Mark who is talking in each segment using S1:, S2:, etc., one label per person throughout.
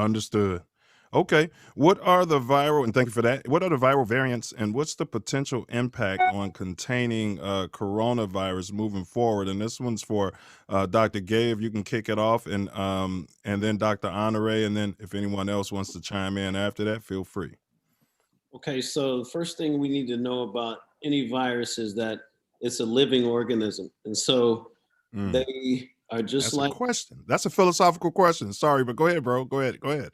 S1: Understood. Okay. What are the viral, and thank you for that. What are the viral variants and what's the potential impact on containing coronavirus moving forward? And this one's for Dr. Gay, if you can kick it off, and then Dr. Honore, and then if anyone else wants to chime in after that, feel free.
S2: Okay, so the first thing we need to know about any virus is that it's a living organism. And so
S1: Mm.
S2: they are just
S1: That's a
S2: like,
S1: question. That's a philosophical question. Sorry, but go ahead, bro. Go ahead. Go ahead.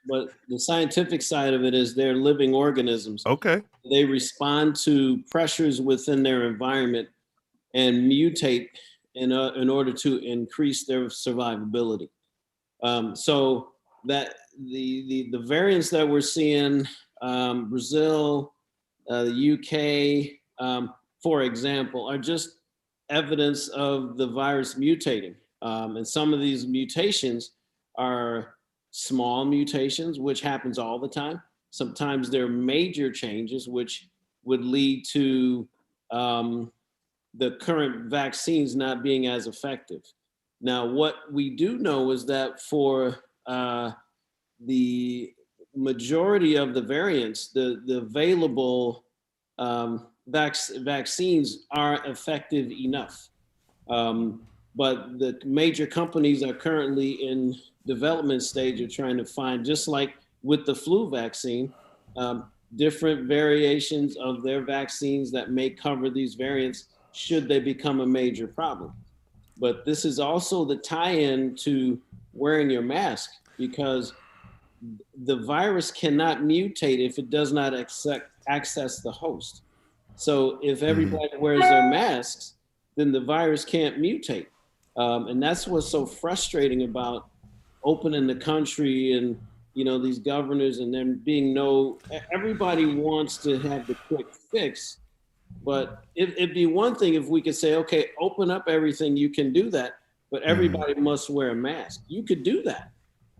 S2: but the scientific side of it is they're living organisms.
S1: Okay.
S2: They respond to pressures within their environment and mutate in order to increase their survivability. So that the variants that we're seeing, Brazil, the UK, for example, are just evidence of the virus mutating. And some of these mutations are small mutations, which happens all the time. Sometimes they're major changes, which would lead to the current vaccines not being as effective. Now, what we do know is that for the majority of the variants, the available vaccines are effective enough. But the major companies are currently in development stage of trying to find, just like with the flu vaccine, different variations of their vaccines that may cover these variants should they become a major problem. But this is also the tie-in to wearing your mask, because the virus cannot mutate if it does not access the host. So if everybody wears their masks, then the virus can't mutate. And that's what's so frustrating about opening the country and, you know, these governors and then being everybody wants to have the quick fix. But it'd be one thing if we could say, okay, open up everything, you can do that, but everybody must wear a mask. You could do that.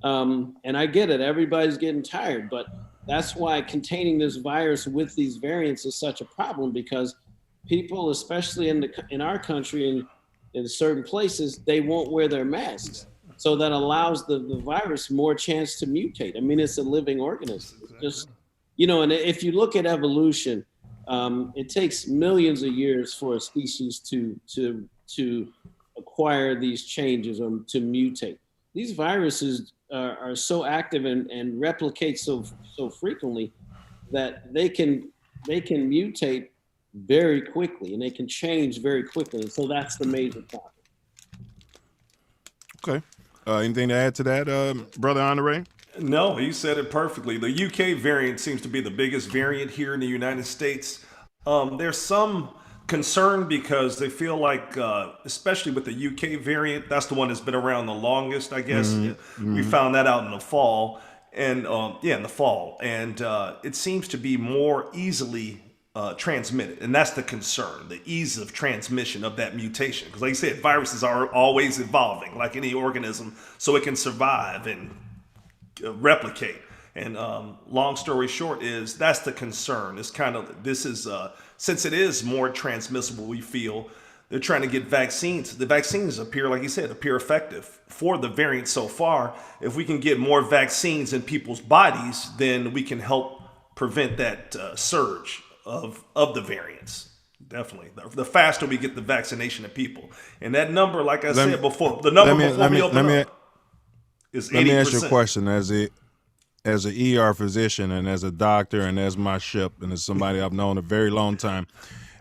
S2: And I get it, everybody's getting tired, but that's why containing this virus with these variants is such a problem, because people, especially in our country and in certain places, they won't wear their masks. So that allows the virus more chance to mutate. I mean, it's a living organism. It's just, you know, and if you look at evolution, it takes millions of years for a species to acquire these changes or to mutate. These viruses are so active and replicate so frequently that they can mutate very quickly and they can change very quickly. And so that's the major problem.
S1: Okay. Anything to add to that, Brother Honore?
S3: No, he said it perfectly. The UK variant seems to be the biggest variant here in the United States. There's some concern because they feel like, especially with the UK variant, that's the one that's been around the longest, I guess. We found that out in the fall. And in the fall. And it seems to be more easily transmitted. And that's the concern, the ease of transmission of that mutation. Because like I said, viruses are always evolving, like any organism, so it can survive and replicate. And long story short is that's the concern. It's kind of, since it is more transmissible, we feel they're trying to get vaccines. The vaccines appear, like you said, effective for the variant so far. If we can get more vaccines in people's bodies, then we can help prevent that surge of the variants. Definitely. The faster we get the vaccination of people. And that number, like I said before, the number before we open up is 80%.
S1: Let me ask you a question. As an ER physician and as a doctor and as my ship and as somebody I've known a very long time,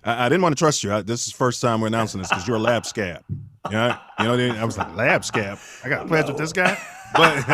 S1: I didn't want to trust you. This is the first time we're announcing this because you're a lab scab. You know, I was like, lab scab? I got to pledge with this guy? But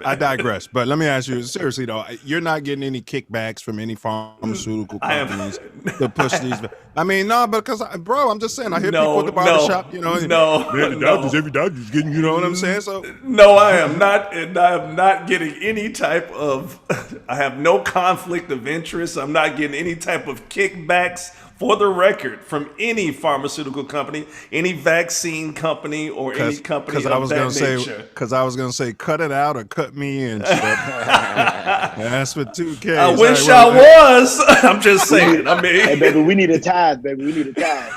S1: I digress. But let me ask you, seriously though, you're not getting any kickbacks from any pharmaceutical companies to push these. I mean, no, because, bro, I'm just saying, I hear people at the barbershop, you know. Every doctor's getting, you know what I'm saying? So
S3: no, I am not, and I am not getting any type of, I have no conflict of interest. I'm not getting any type of kickbacks, for the record, from any pharmaceutical company, any vaccine company, or any company of that nature.
S1: Because I was going to say, cut it out or cut me in. That's for 2K.
S3: I wish I was. I'm just saying. I mean,
S4: hey, baby, we need a tithe, baby. We need a tithe.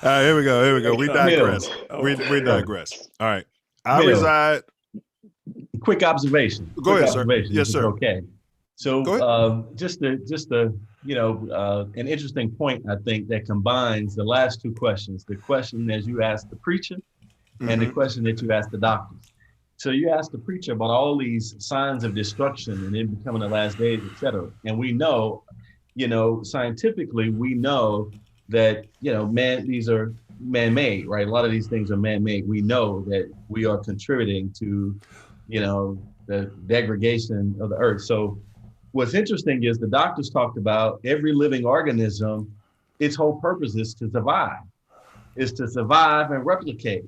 S1: right, here we go. Here we go. We digress.
S4: Mills.
S1: We digress. All right. I
S4: Mills.
S1: reside.
S4: Quick observation.
S1: Go ahead, sir.
S4: Observation,
S1: Yes,
S4: if
S1: sir.
S4: it's okay. So
S1: Go ahead.
S4: just an interesting point, I think, that combines the last two questions. The question as you asked the preacher and the question that you asked the doctors. So you asked the preacher about all these signs of destruction and it becoming the last days, et cetera. And we know, scientifically, we know that, these are man-made, right? A lot of these things are man-made. We know that we are contributing to, the degradation of the earth. So what's interesting is the doctors talked about every living organism, its whole purpose is to survive and replicate.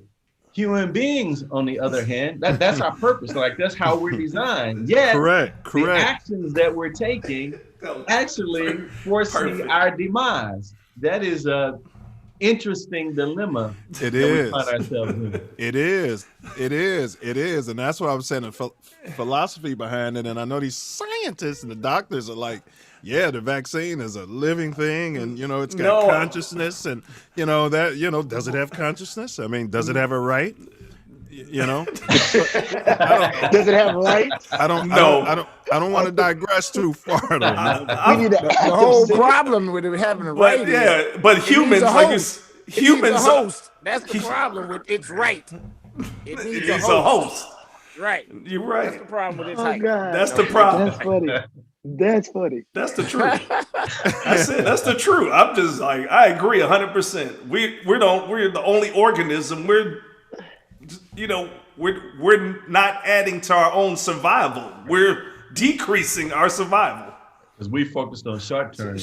S4: Human beings, on the other hand, that's our purpose. Like, that's how we're designed. Yet,
S1: Correct.
S4: the actions that we're taking actually foresee our demise. That is a interesting dilemma.
S1: It
S4: that
S1: is.
S4: we find ourselves in.
S1: It is. And that's what I was saying, the philosophy behind it. And I know these scientists and the doctors are like, yeah, the vaccine is a living thing and, it's got consciousness and, does it have consciousness? I mean, does it have a right?
S5: Does it have a right?
S1: I don't want to digress too far though.
S5: The whole problem with it having a right.
S3: But humans, humans,
S5: a host. That's the problem with its right. It needs a host. Right.
S3: You're right.
S5: That's the problem with its
S2: Oh,
S5: height.
S2: God.
S3: That's the problem.
S2: That's funny. That's funny.
S3: That's the truth. That's it. That's the truth. I'm just like, I agree 100%. We're the only organism. We're not adding to our own survival. We're decreasing our survival.
S4: Because we focused on short term.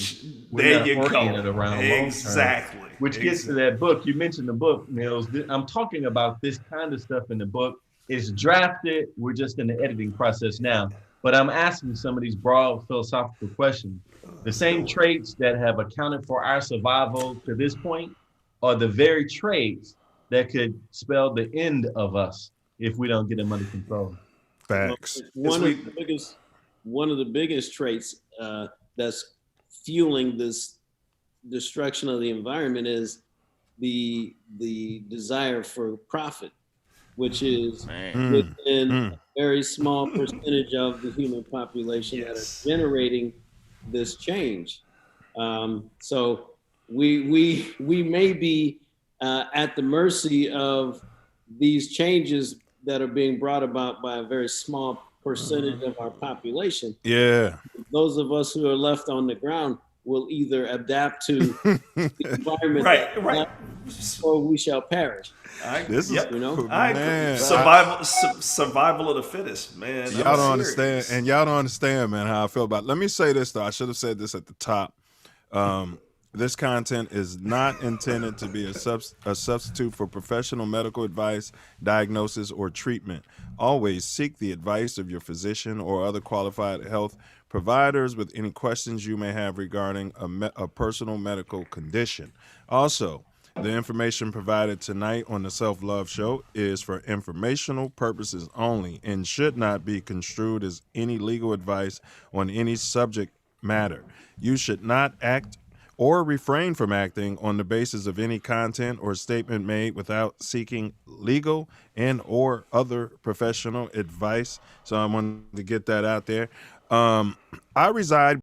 S3: There you go.
S4: Around
S3: Exactly.
S4: long term, which gets to that book. You mentioned the book, Mills. I'm talking about this kind of stuff in the book. It's drafted. We're just in the editing process now. But I'm asking some of these broad philosophical questions. The same traits that have accounted for our survival to this point are the very traits that could spell the end of us if we don't get them under control.
S1: Facts.
S2: One of the biggest traits that's fueling this destruction of the environment is the desire for profit, which is within a very small percentage of the human population that are generating this change. So we may be at the mercy of these changes that are being brought about by a very small percentage of our population.
S1: Yeah.
S2: Those of us who are left on the ground will either adapt to the environment
S3: right.
S2: or we shall perish.
S3: I agree.
S1: Man,
S3: Survival of the fittest, man.
S1: Y'all don't understand, and y'all don't understand, man, how I feel about it. Let me say this though. I should have said this at the top. This content is not intended to be a substitute for professional medical advice, diagnosis, or treatment. Always seek the advice of your physician or other qualified health providers with any questions you may have regarding a personal medical condition. Also, the information provided tonight on the Self Luv Show is for informational purposes only and should not be construed as any legal advice on any subject matter. You should not act or refrain from acting on the basis of any content or statement made without seeking legal and or other professional advice. So I wanted to get that out there. I reside